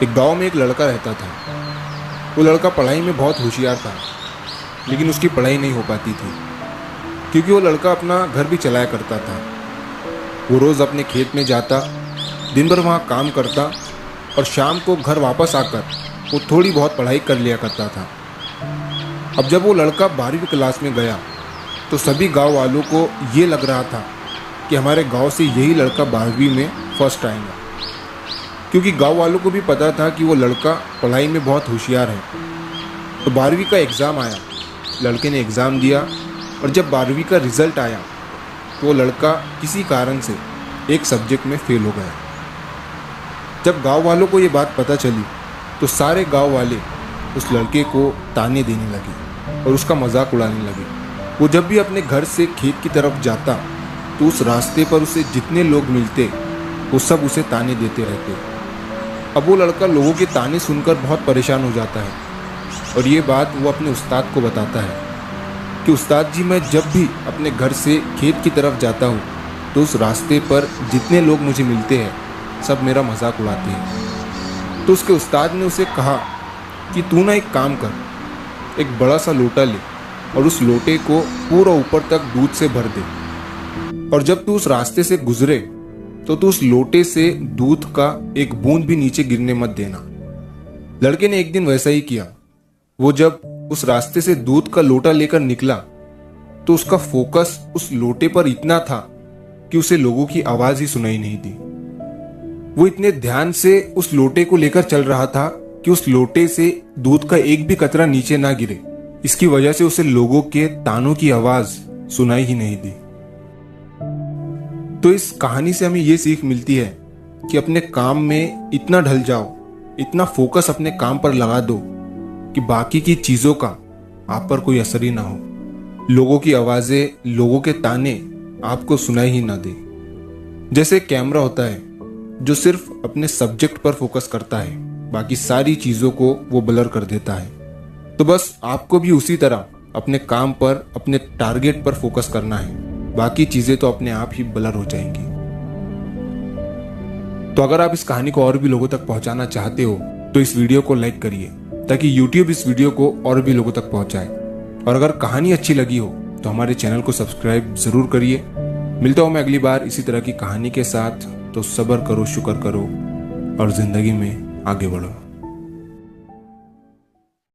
एक गांव में एक लड़का रहता था। वो लड़का पढ़ाई में बहुत होशियार था, लेकिन उसकी पढ़ाई नहीं हो पाती थी क्योंकि वो लड़का अपना घर भी चलाया करता था। वो रोज़ अपने खेत में जाता, दिन भर वहाँ काम करता और शाम को घर वापस आकर वो थोड़ी बहुत पढ़ाई कर लिया करता था। अब जब वो लड़का 12वीं क्लास में गया तो सभी गांव वालों को ये लग रहा था कि हमारे गांव से यही लड़का 12वीं में फर्स्ट आएगा, क्योंकि गांव वालों को भी पता था कि वो लड़का पढ़ाई में बहुत होशियार है। तो 12वीं का एग्ज़ाम आया, लड़के ने एग्ज़ाम दिया और जब 12वीं का रिज़ल्ट आया तो वो लड़का किसी कारण से एक सब्जेक्ट में फेल हो गया। जब गांव वालों को ये बात पता चली तो सारे गांव वाले उस लड़के को ताने देने लगे और उसका मजाक उड़ाने लगे। वो जब भी अपने घर से खेत की तरफ जाता तो उस रास्ते पर उसे जितने लोग मिलते वो सब उसे ताने देते रहते। अब वो लड़का लोगों के ताने सुनकर बहुत परेशान हो जाता है और ये बात वो अपने उस्ताद को बताता है कि उस्ताद जी, मैं जब भी अपने घर से खेत की तरफ जाता हूँ तो उस रास्ते पर जितने लोग मुझे मिलते हैं सब मेरा मजाक उड़ाते हैं। तो उसके उस्ताद ने उसे कहा कि तू ना एक काम कर, एक बड़ा सा लोटा ले और उस लोटे को पूरा ऊपर तक दूध से भर दे, और जब तू उस रास्ते से गुजरे तो तू उस लोटे से दूध का एक बूंद भी नीचे गिरने मत देना। लड़के ने एक दिन वैसा ही किया। वो जब उस रास्ते से दूध का लोटा लेकर निकला तो उसका फोकस उस लोटे पर इतना था कि उसे लोगों की आवाज ही सुनाई नहीं दी। वो इतने ध्यान से उस लोटे को लेकर चल रहा था कि उस लोटे से दूध का एक भी कतरा नीचे ना गिरे। इसकी वजह से उसे लोगों के तानों की आवाज सुनाई ही नहीं दी। तो इस कहानी से हमें ये सीख मिलती है कि अपने काम में इतना ढल जाओ, इतना फोकस अपने काम पर लगा दो कि बाकी की चीजों का आप पर कोई असर ही ना हो, लोगों की आवाजें, लोगों के ताने आपको सुनाई ही ना दे। जैसे कैमरा होता है जो सिर्फ अपने सब्जेक्ट पर फोकस करता है, बाकी सारी चीजों को वो ब्लर कर देता है। तो बस आपको भी उसी तरह अपने काम पर, अपने टारगेट पर फोकस करना है, बाकी चीजें तो अपने आप ही ब्लर हो जाएंगी। तो अगर आप इस कहानी को और भी लोगों तक पहुंचाना चाहते हो तो इस वीडियो को लाइक करिए ताकि YouTube इस वीडियो को और भी लोगों तक पहुंचाए। और अगर कहानी अच्छी लगी हो तो हमारे चैनल को सब्सक्राइब जरूर करिए। मिलता हूं मैं अगली बार इसी तरह की कहानी के साथ। तो सब्र करो, शुक्र करो और जिंदगी में आगे बढ़ो।